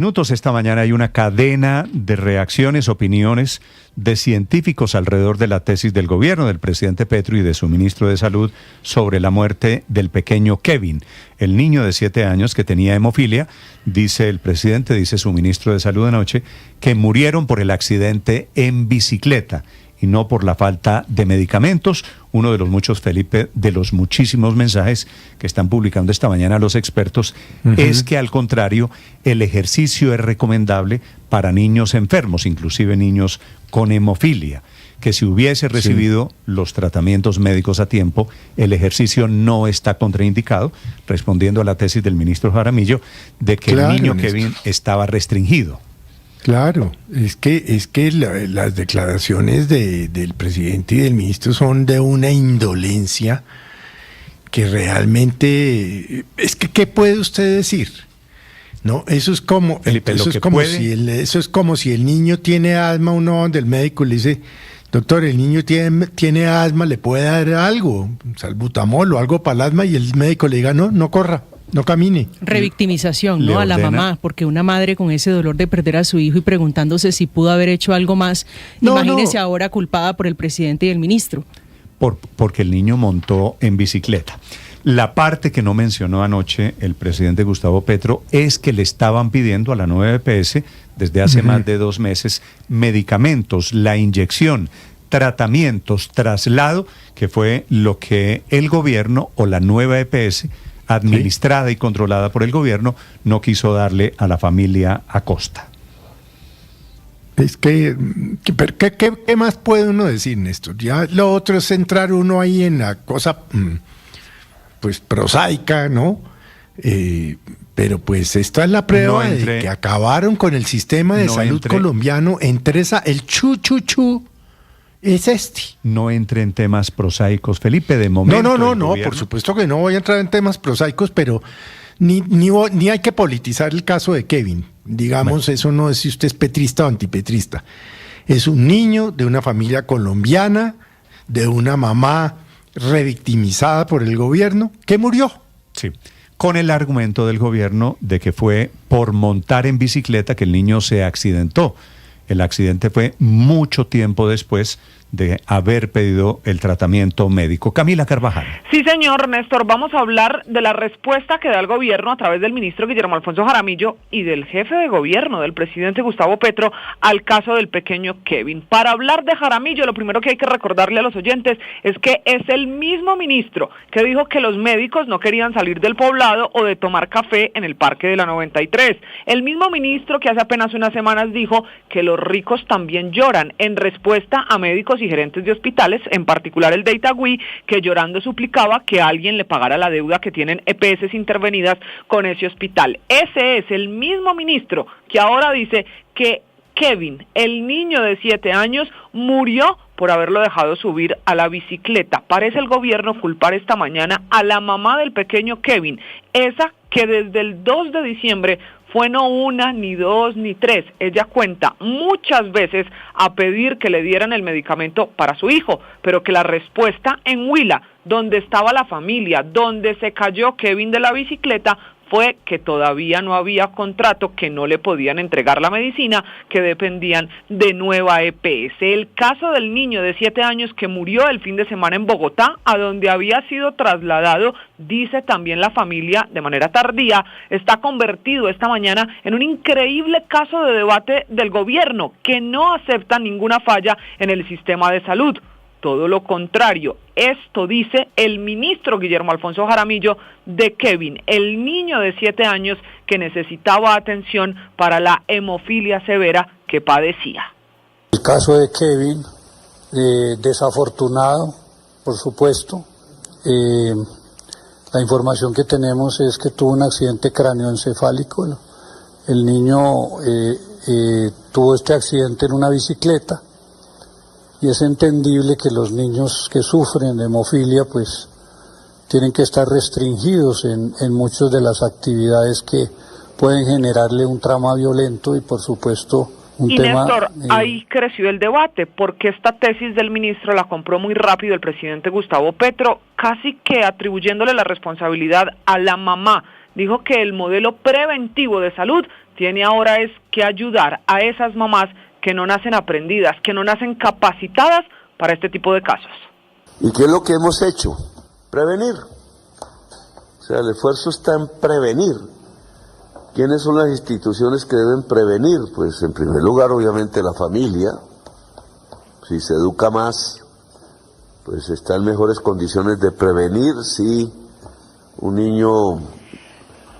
Minutos esta mañana hay una cadena de reacciones, opiniones de científicos alrededor de la tesis del gobierno del presidente Petro y de su ministro de Salud sobre la muerte del pequeño Kevin, el niño de 7 años que tenía hemofilia. Dice el presidente, dice su ministro de Salud anoche, que murieron por el accidente en bicicleta y no por la falta de medicamentos. Uno de los muchos, Felipe, de los muchísimos mensajes que están publicando esta mañana los expertos, es que al contrario, el ejercicio es recomendable para niños enfermos, inclusive niños con hemofilia, que si hubiese recibido los tratamientos médicos a tiempo, el ejercicio no está contraindicado, respondiendo a la tesis del ministro Jaramillo de que el niño Kevin estaba restringido. Claro, es que las declaraciones del presidente y del ministro son de una indolencia que realmente es que ¿qué puede usted decir? No, eso es como Felipe, eso es como si el niño tiene asma, uno va donde el médico le dice, doctor, el niño tiene asma, le puede dar algo, salbutamol o algo para el asma, y el médico le diga no corra. No camine. Revictimización, ¿no? A la mamá, porque una madre con ese dolor de perder a su hijo y preguntándose si pudo haber hecho algo más, imagínese ahora culpada por el presidente y el ministro. Porque el niño montó en bicicleta. La parte que no mencionó anoche el presidente Gustavo Petro es que le estaban pidiendo a la nueva EPS desde hace más de 2 meses medicamentos, la inyección, tratamientos, traslado, que fue lo que el gobierno o la nueva EPS administrada y controlada por el gobierno, no quiso darle a la familia Acosta. Es que ¿qué más puede uno decir, Néstor? Ya lo otro es entrar uno ahí en la cosa, pues, prosaica, ¿no? Pero pues esta es la prueba de que acabaron con el sistema de salud colombiano. El chu es este. No entre en temas prosaicos, Felipe, de momento. No, por supuesto que no voy a entrar en temas prosaicos, pero ni hay que politizar el caso de Kevin. Digamos, eso no es si usted es petrista o antipetrista. Es un niño de una familia colombiana, de una mamá revictimizada por el gobierno, que murió. Sí, con el argumento del gobierno de que fue por montar en bicicleta que el niño se accidentó. El accidente fue mucho tiempo después de haber pedido el tratamiento médico. Camila Carvajal. Sí, señor Néstor, vamos a hablar de la respuesta que da el gobierno a través del ministro Guillermo Alfonso Jaramillo y del jefe de gobierno, del presidente Gustavo Petro, al caso del pequeño Kevin. Para hablar de Jaramillo, lo primero que hay que recordarle a los oyentes es que es el mismo ministro que dijo que los médicos no querían salir del poblado o de tomar café en el Parque de la 93. El mismo ministro que hace apenas unas semanas dijo que los ricos también lloran, en respuesta a médicos y gerentes de hospitales, en particular el de Itagüí, que llorando suplicaba que alguien le pagara la deuda que tienen EPS intervenidas con ese hospital. Ese es el mismo ministro que ahora dice que Kevin, el niño de 7 años, murió por haberlo dejado subir a la bicicleta. Parece el gobierno culpar esta mañana a la mamá del pequeño Kevin, esa que desde el 2 de diciembre fue no una, ni dos, ni tres. Ella cuenta muchas veces a pedir que le dieran el medicamento para su hijo, pero que la respuesta en Huila, donde estaba la familia, donde se cayó Kevin de la bicicleta, fue que todavía no había contrato, que no le podían entregar la medicina, que dependían de nueva EPS. El caso del niño de 7 años que murió el fin de semana en Bogotá, a donde había sido trasladado, dice también la familia de manera tardía, está convertido esta mañana en un increíble caso de debate del gobierno, que no acepta ninguna falla en el sistema de salud. Todo lo contrario, esto dice el ministro Guillermo Alfonso Jaramillo de Kevin, el niño de 7 años que necesitaba atención para la hemofilia severa que padecía. El caso de Kevin, desafortunado, por supuesto. La información que tenemos es que tuvo un accidente cráneoencefálico. El niño tuvo este accidente en una bicicleta. Y es entendible que los niños que sufren de hemofilia pues tienen que estar restringidos en muchas de las actividades que pueden generarle un trauma violento y por supuesto un tema... Néstor, ahí creció el debate, porque esta tesis del ministro la compró muy rápido el presidente Gustavo Petro, casi que atribuyéndole la responsabilidad a la mamá. Dijo que el modelo preventivo de salud tiene ahora es que ayudar a esas mamás que no nacen aprendidas, que no nacen capacitadas para este tipo de casos. ¿Y qué es lo que hemos hecho? Prevenir. O sea, el esfuerzo está en prevenir. ¿Quiénes son las instituciones que deben prevenir? Pues en primer lugar, obviamente, la familia. Si se educa más, pues está en mejores condiciones de prevenir si un niño...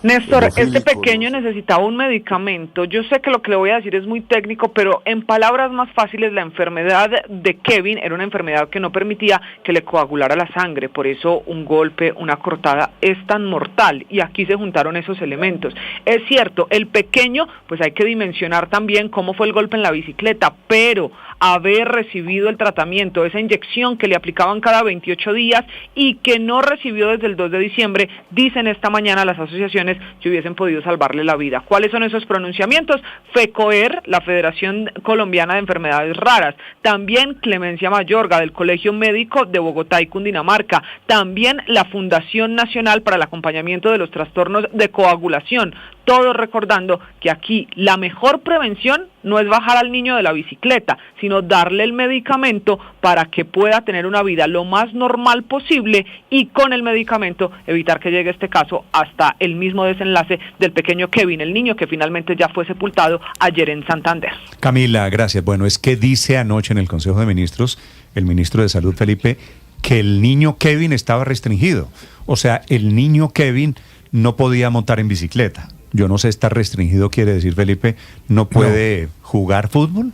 Néstor, este pequeño necesitaba un medicamento. Yo sé que lo que le voy a decir es muy técnico, pero en palabras más fáciles, la enfermedad de Kevin era una enfermedad que no permitía que le coagulara la sangre. Por eso un golpe, una cortada es tan mortal. Y aquí se juntaron esos elementos. Es cierto, el pequeño, pues hay que dimensionar también cómo fue el golpe en la bicicleta, pero haber recibido el tratamiento, esa inyección que le aplicaban cada 28 días y que no recibió desde el 2 de diciembre, dicen esta mañana las asociaciones que hubiesen podido salvarle la vida. ¿Cuáles son esos pronunciamientos? FECOER, la Federación Colombiana de Enfermedades Raras, también Clemencia Mayorga del Colegio Médico de Bogotá y Cundinamarca, también la Fundación Nacional para el Acompañamiento de los Trastornos de Coagulación, todos recordando que aquí la mejor prevención no es bajar al niño de la bicicleta, sino darle el medicamento para que pueda tener una vida lo más normal posible y con el medicamento evitar que llegue este caso hasta el mismo desenlace del pequeño Kevin, el niño que finalmente ya fue sepultado ayer en Santander. Camila, gracias. Bueno, es que dice anoche en el Consejo de Ministros el ministro de Salud, Felipe, que el niño Kevin estaba restringido. O sea, el niño Kevin no podía montar en bicicleta. Yo no sé, estar restringido quiere decir, Felipe, no puede jugar fútbol,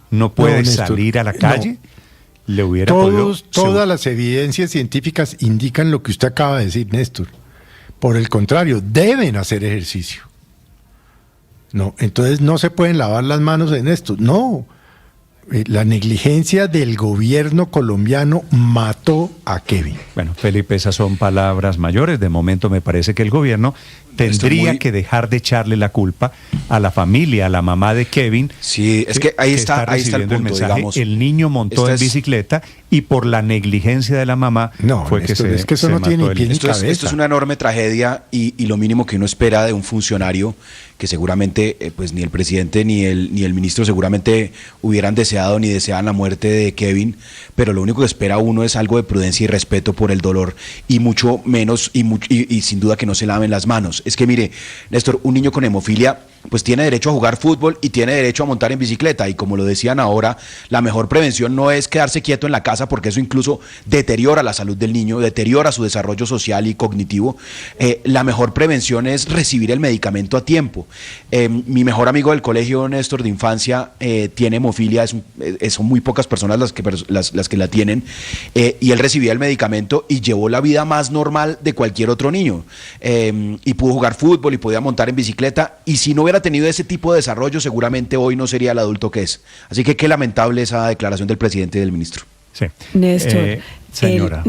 no puede salir a la calle. Le hubiera podido... Todas las evidencias científicas indican lo que usted acaba de decir, Néstor. Por el contrario, deben hacer ejercicio. No, entonces no se pueden lavar las manos en esto. No, la negligencia del gobierno colombiano mató a Kevin. Bueno, Felipe, esas son palabras mayores. De momento me parece que el gobierno tendría que dejar de echarle la culpa a la familia, a la mamá de Kevin. Sí, es que ahí está el punto, mensaje, digamos. El niño montó en bicicleta y por la negligencia de la mamá fue que es que eso no tiene ni pie ni cabeza. Esto es una enorme tragedia y lo mínimo que uno espera de un funcionario que seguramente pues ni el presidente ni el ministro seguramente hubieran deseado ni deseaban la muerte de Kevin, pero lo único que espera uno es algo de prudencia y respeto por el dolor y mucho menos y sin duda que no se laven las manos. Es que mire, Néstor, un niño con hemofilia pues tiene derecho a jugar fútbol y tiene derecho a montar en bicicleta y como lo decían ahora, la mejor prevención no es quedarse quieto en la casa porque eso incluso deteriora la salud del niño, deteriora su desarrollo social y cognitivo. La mejor prevención es recibir el medicamento a tiempo. Mi mejor amigo del colegio, Néstor, de infancia, tiene hemofilia, son muy pocas personas las que la tienen, y él recibía el medicamento y llevó la vida más normal de cualquier otro niño, y pudo jugar fútbol y podía montar en bicicleta, y si no hubiera tenido ese tipo de desarrollo, seguramente hoy no sería el adulto que es. Así que qué lamentable esa declaración del presidente y del ministro. Sí. Néstor, señora.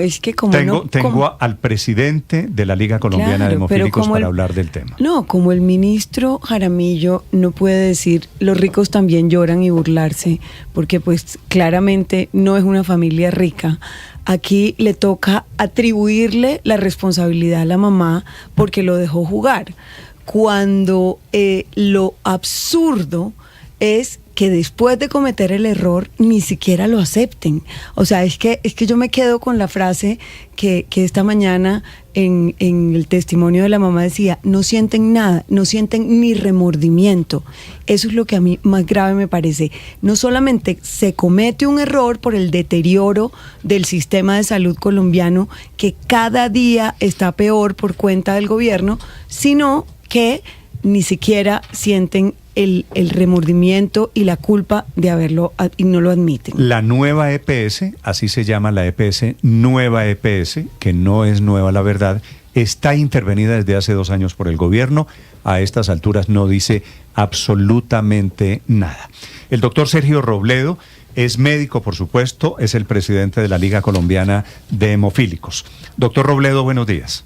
Es que como tengo al presidente de la Liga Colombiana de Hemofílicos para hablar del tema. No, como el ministro Jaramillo no puede decir los ricos también lloran y burlarse, porque pues claramente no es una familia rica. Aquí le toca atribuirle la responsabilidad a la mamá porque lo dejó jugar. Cuando lo absurdo es que después de cometer el error ni siquiera lo acepten. O sea, es que yo me quedo con la frase que esta mañana en el testimonio de la mamá decía, no sienten nada, no sienten ni remordimiento. Eso es lo que a mí más grave me parece. No solamente se comete un error por el deterioro del sistema de salud colombiano, que cada día está peor por cuenta del gobierno, sino que ni siquiera sienten el remordimiento y la culpa de haberlo y no lo admiten. La nueva EPS, así se llama la EPS, nueva EPS, que no es nueva la verdad, está intervenida desde hace 2 años por el gobierno. A estas alturas no dice absolutamente nada. El doctor Sergio Robledo es médico, por supuesto, es el presidente de la Liga Colombiana de Hemofílicos. Doctor Robledo, buenos días.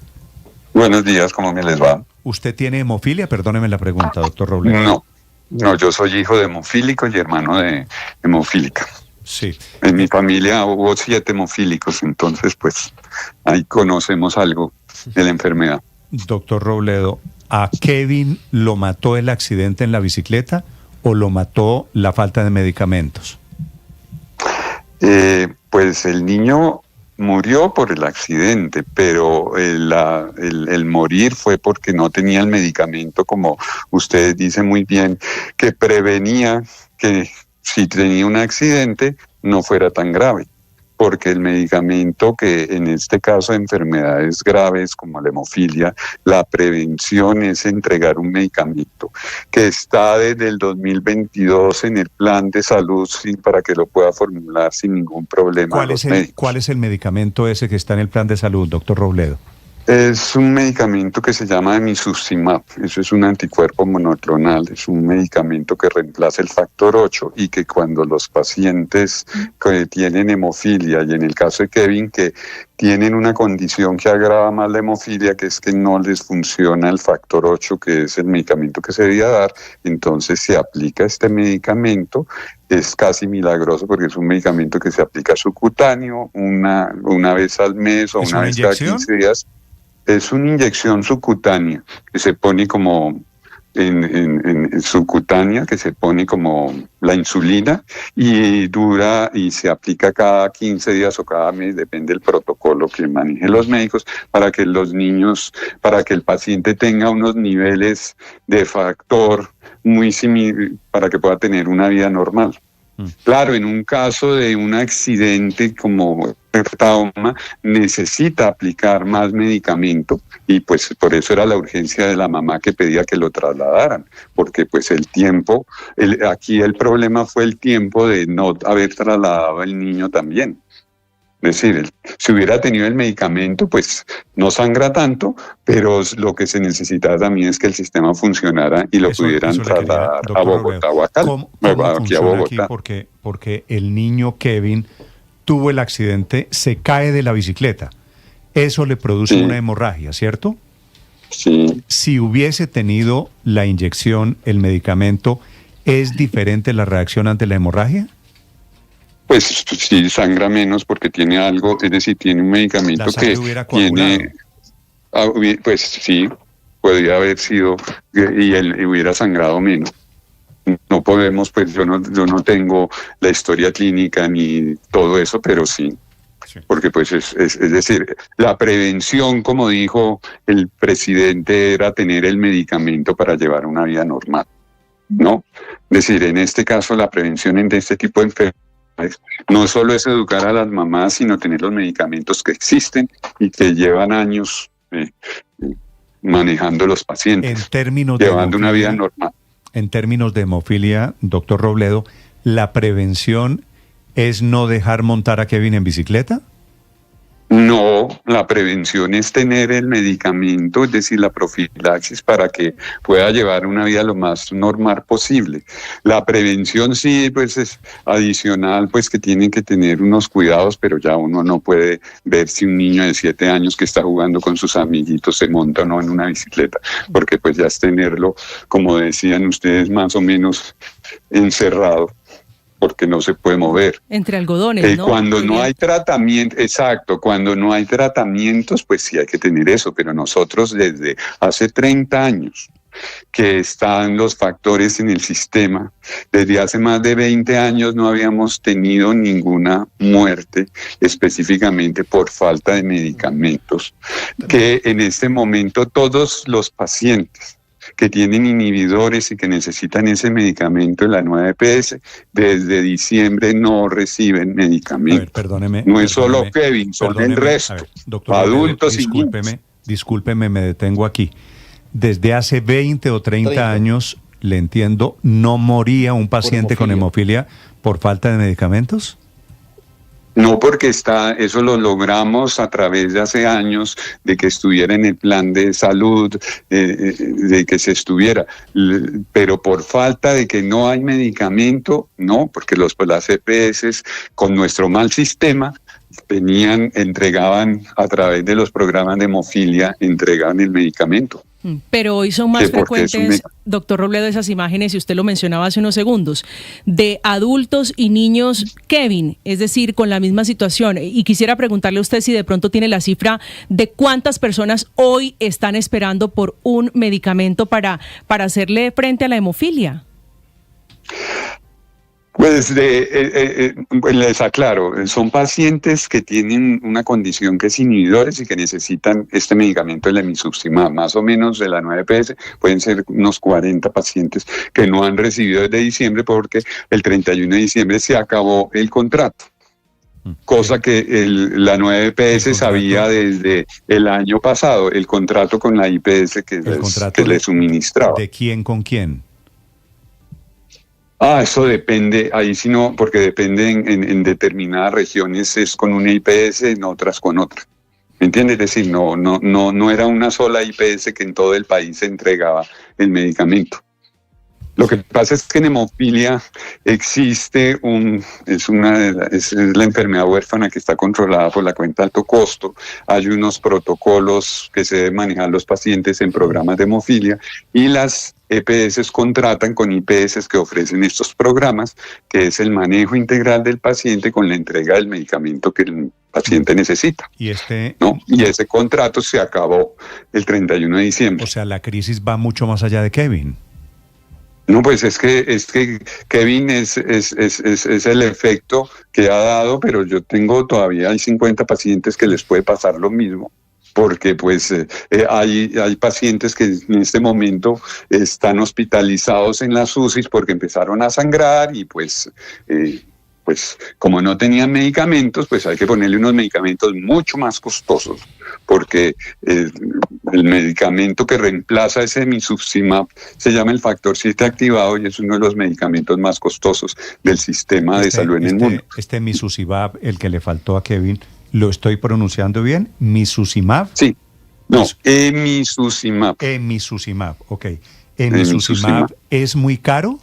Buenos días, ¿cómo me les va? ¿Usted tiene hemofilia? Perdóneme la pregunta, doctor Robledo. No, yo soy hijo de hemofílico y hermano de hemofílica. Sí. En mi familia hubo 7 hemofílicos, entonces pues ahí conocemos algo de la enfermedad. Doctor Robledo, ¿A Kevin lo mató el accidente en la bicicleta o lo mató la falta de medicamentos? Pues el niño murió por el accidente, pero el morir fue porque no tenía el medicamento, como usted dice muy bien, que prevenía que si tenía un accidente no fuera tan grave. Porque el medicamento, que en este caso de enfermedades graves como la hemofilia, la prevención es entregar un medicamento que está desde el 2022 en el plan de salud para que lo pueda formular sin ningún problema. ¿Cuál es el medicamento ese que está en el plan de salud, doctor Robledo? Es un medicamento que se llama Emicizumab. Eso es un anticuerpo monoclonal, es un medicamento que reemplaza el factor 8 y que cuando los pacientes que tienen hemofilia, y en el caso de Kevin, que tienen una condición que agrava más la hemofilia, que es que no les funciona el factor 8, que es el medicamento que se debía dar, entonces se aplica este medicamento. Es casi milagroso porque es un medicamento que se aplica subcutáneo una vez al mes o una vez cada 15 días. Es una inyección subcutánea que se pone como en subcutánea, que se pone como la insulina y dura y se aplica cada 15 días o cada mes, depende del protocolo que manejen los médicos, para que los niños, para que el paciente tenga unos niveles de factor muy similares para que pueda tener una vida normal. Claro, en un caso de un accidente como trauma, necesita aplicar más medicamento y pues por eso era la urgencia de la mamá que pedía que lo trasladaran, porque pues el tiempo, aquí el problema fue el tiempo de no haber trasladado al niño también. Es decir, si hubiera tenido el medicamento, pues no sangra tanto, pero lo que se necesitaba también es que el sistema funcionara y lo pudieran trasladar a Bogotá o acá. ¿Cómo aquí a Bogotá? Aquí porque el niño Kevin tuvo el accidente, se cae de la bicicleta. Eso le produce una hemorragia, ¿cierto? Sí. Si hubiese tenido la inyección, el medicamento, ¿es diferente la reacción ante la hemorragia? Pues sí, sangra menos porque tiene algo, es decir, tiene un medicamento que tiene, pues sí, podría haber sido y él hubiera sangrado menos. No podemos, pues yo no tengo la historia clínica ni todo eso, pero sí. Porque pues es decir, la prevención, como dijo el presidente, era tener el medicamento para llevar una vida normal, ¿no? Es decir, en este caso la prevención de este tipo de enfermedades no solo es educar a las mamás, sino tener los medicamentos que existen y que llevan años manejando los pacientes, en términos llevando una vida normal. En términos de hemofilia, doctor Robledo, ¿la prevención es no dejar montar a Kevin en bicicleta? No, la prevención es tener el medicamento, es decir, la profilaxis para que pueda llevar una vida lo más normal posible. La prevención sí, pues es adicional, pues que tienen que tener unos cuidados, pero ya uno no puede ver si un niño de 7 años que está jugando con sus amiguitos se monta o no en una bicicleta, porque pues ya es tenerlo, como decían ustedes, más o menos encerrado, porque no se puede mover. Entre algodones, ¿no? Cuando no hay tratamiento, exacto, cuando no hay tratamientos, pues sí hay que tener eso, pero nosotros desde hace 30 años que están los factores en el sistema, desde hace más de 20 años no habíamos tenido ninguna muerte específicamente por falta de medicamentos, que en este momento todos los pacientes que tienen inhibidores y que necesitan ese medicamento en la nueva EPS, desde diciembre no reciben medicamento. A ver, perdóneme. No es solo Kevin, son el resto, doctor, adultos y niños. Discúlpeme, me detengo aquí. Desde hace 20 o 30 años, le entiendo, ¿no moría un paciente con hemofilia por falta de medicamentos? No, porque eso lo logramos a través de hace años, de que estuviera en el plan de salud, de que se estuviera, pero por falta de que no hay medicamento, no, porque las EPS con nuestro mal sistema entregaban a través de los programas de hemofilia, entregaban el medicamento. Pero hoy son más frecuentes, doctor Robledo, esas imágenes, y usted lo mencionaba hace unos segundos, de adultos y niños Kevin, es decir, con la misma situación. Y quisiera preguntarle a usted si de pronto tiene la cifra de cuántas personas hoy están esperando por un medicamento para hacerle frente a la hemofilia. Pues les aclaro, son pacientes que tienen una condición que es inhibidores y que necesitan este medicamento, el emicizumab. Más o menos de la 9PS pueden ser unos 40 pacientes que no han recibido desde diciembre porque el 31 de diciembre se acabó el contrato. Cosa que la 9PS sabía desde el año pasado, el contrato con la IPS que les suministraba. ¿De quién con quién? Eso depende, ahí sí no, porque depende en determinadas regiones es con una IPS, en otras con otra. ¿Me entiendes? Es decir, no era una sola IPS que en todo el país se entregaba el medicamento. Lo que pasa es que en hemofilia existe es la enfermedad huérfana que está controlada por la cuenta de alto costo. Hay unos protocolos que se deben manejar los pacientes en programas de hemofilia y las EPS contratan con IPS que ofrecen estos programas, que es el manejo integral del paciente con la entrega del medicamento que el paciente necesita. Y y ese contrato se acabó el 31 de diciembre. O sea, la crisis va mucho más allá de Kevin. No, pues es que Kevin es el efecto que ha dado, pero yo tengo todavía hay 50 pacientes que les puede pasar lo mismo, porque pues hay pacientes que en este momento están hospitalizados en las UCIs porque empezaron a sangrar y pues como no tenían medicamentos, pues hay que ponerle unos medicamentos mucho más costosos, porque el medicamento que reemplaza ese emicizumab se llama el factor 7 activado y es uno de los medicamentos más costosos del sistema de salud en el mundo. Este emicizumab, el que le faltó a Kevin, ¿lo estoy pronunciando bien? ¿Emicizumab? Sí. No, emicizumab. Emicizumab, ok. ¿Emicizumab es muy caro?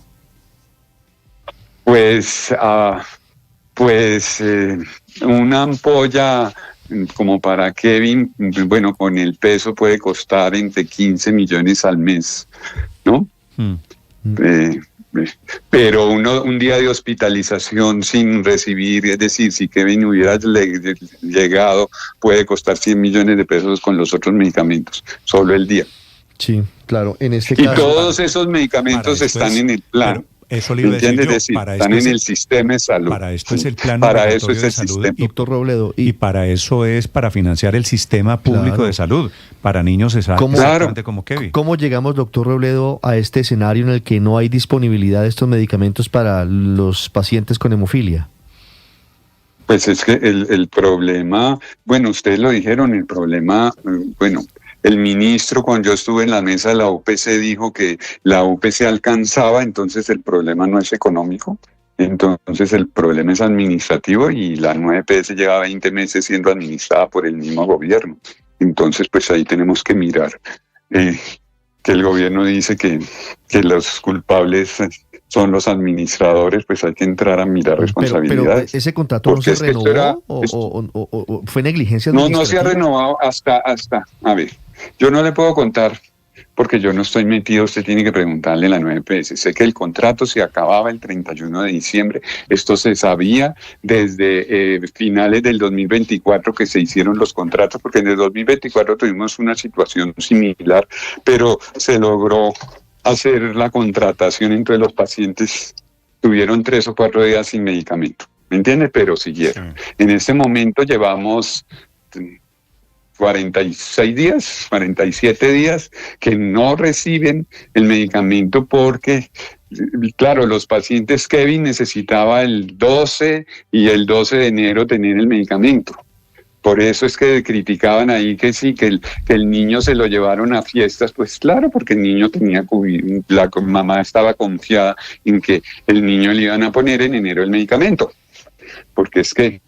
Pues una ampolla como para Kevin, bueno, con el peso puede costar entre 15 millones al mes, ¿no? Pero un día de hospitalización sin recibir, es decir, si Kevin hubiera llegado, puede costar 100 millones de pesos con los otros medicamentos, solo el día. Sí, claro, en este caso. Y todos esos medicamentos están en el plan. Eso le iba a decir yo, están en el sistema de salud. Para esto es el plan para eso es el salud, sistema. Doctor Robledo. Y para eso es para financiar el sistema público de salud, para niños exactamente como Kevin. ¿Cómo llegamos, doctor Robledo, a este escenario en el que no hay disponibilidad de estos medicamentos para los pacientes con hemofilia? Pues es que el problema, bueno, ustedes lo dijeron, el problema, el ministro, cuando yo estuve en la mesa de la UPC, dijo que la UPC alcanzaba, entonces el problema no es económico, entonces el problema es administrativo y la 9PS lleva 20 meses siendo administrada por el mismo gobierno. Entonces, pues ahí tenemos que mirar que el gobierno dice que los culpables son los administradores, pues hay que entrar a mirar responsabilidades. Pero ¿ese contrato no se renovó o fue negligencia administrativa? No se ha renovado hasta, a ver, yo no le puedo contar porque yo no estoy metido, usted tiene que preguntarle a la 9PS. Sé que el contrato se acababa el 31 de diciembre, esto se sabía desde finales del 2024 que se hicieron los contratos, porque en el 2024 tuvimos una situación similar, pero se logró hacer la contratación entre los pacientes, tuvieron 3 o 4 días sin medicamento, ¿me entiende? Pero siguieron. Sí. En este momento llevamos 46 días, 47 días que no reciben el medicamento porque, claro, los pacientes Kevin necesitaba el 12 y el 12 de enero tener el medicamento. Por eso es que criticaban ahí que sí, que el niño se lo llevaron a fiestas, pues claro, porque el niño la mamá estaba confiada en que el niño le iban a poner en enero el medicamento, porque es que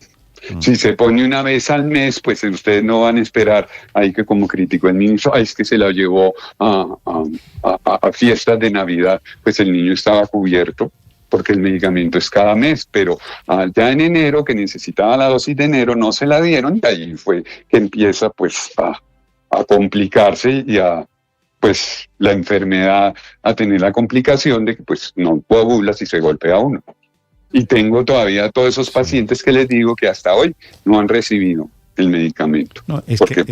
si se pone una vez al mes, pues ustedes no van a esperar ahí que como criticó el ministro, es que se la llevó a fiestas de Navidad, pues el niño estaba cubierto porque el medicamento es cada mes, pero ya en enero que necesitaba la dosis de enero no se la dieron y ahí fue que empieza pues a complicarse y a pues la enfermedad a tener la complicación de que pues no coagula si se golpea uno. Y tengo todavía todos esos pacientes que les digo que hasta hoy no han recibido el medicamento. No, es porque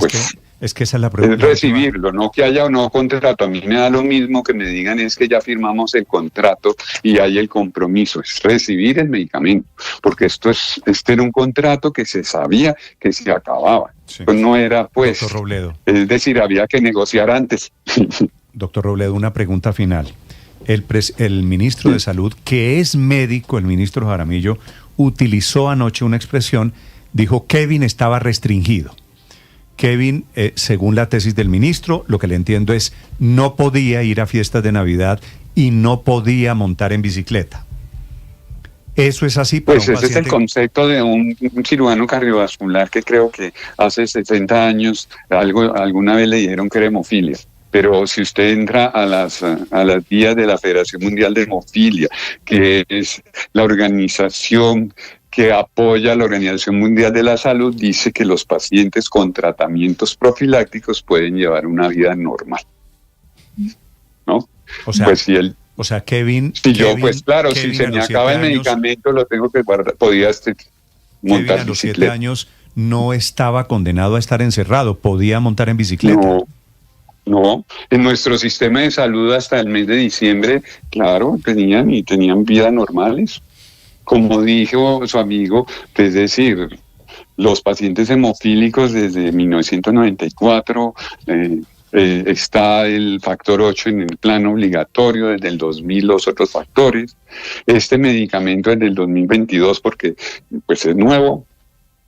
que esa es la pregunta. Es recibirlo, no que haya o no contrato. A mí me da lo mismo que me digan es que ya firmamos el contrato y hay el compromiso. Es recibir el medicamento, porque este era un contrato que se sabía que se acababa. Sí. Pues no era, pues, Doctor Robledo. Es decir, había que negociar antes. Doctor Robledo, una pregunta final. El ministro de Salud, que es médico, el ministro Jaramillo, utilizó anoche una expresión, dijo Kevin estaba restringido. Kevin, según la tesis del ministro, lo que le entiendo es no podía ir a fiestas de Navidad y no podía montar en bicicleta. ¿Eso es así? Pues ese es el concepto de un cirujano cardiovascular que creo que hace 60 años alguna vez le dijeron que era hemofilia. Pero si usted entra a las guías de la Federación Mundial de Hemofilia, que es la organización que apoya a la Organización Mundial de la Salud, dice que los pacientes con tratamientos profilácticos pueden llevar una vida normal, ¿no? O sea, pues si él, o sea, Kevin... Si yo, pues claro, Kevin, si se me acaba el medicamento, lo tengo que guardar, podía montar a los 7 años no estaba condenado a estar encerrado, podía montar en bicicleta. No, en nuestro sistema de salud hasta el mes de diciembre, claro, tenían vidas normales. Como dijo su amigo, es decir, los pacientes hemofílicos desde 1994, está el factor 8 en el plan obligatorio, desde el 2000 los otros factores. Este medicamento es del 2022 porque pues es nuevo,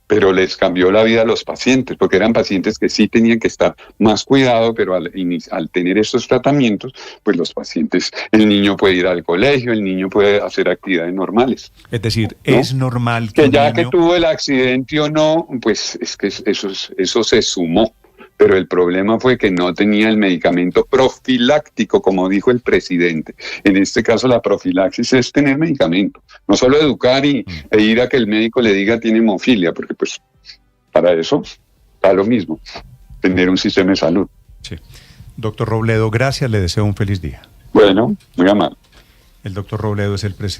pero les cambió la vida a los pacientes, porque eran pacientes que sí tenían que estar más cuidados, pero al tener estos tratamientos, pues los pacientes, el niño puede ir al colegio, el niño puede hacer actividades normales. Es decir, ¿no? Es normal que ya que tuvo el accidente o no, pues es que eso se sumó. Pero el problema fue que no tenía el medicamento profiláctico, como dijo el presidente. En este caso, la profilaxis es tener medicamento, no solo educar e ir a que el médico le diga tiene hemofilia, porque pues para eso está lo mismo, tener un sistema de salud. Sí. Doctor Robledo, gracias, le deseo un feliz día. Bueno, muy amable. El doctor Robledo es el presidente.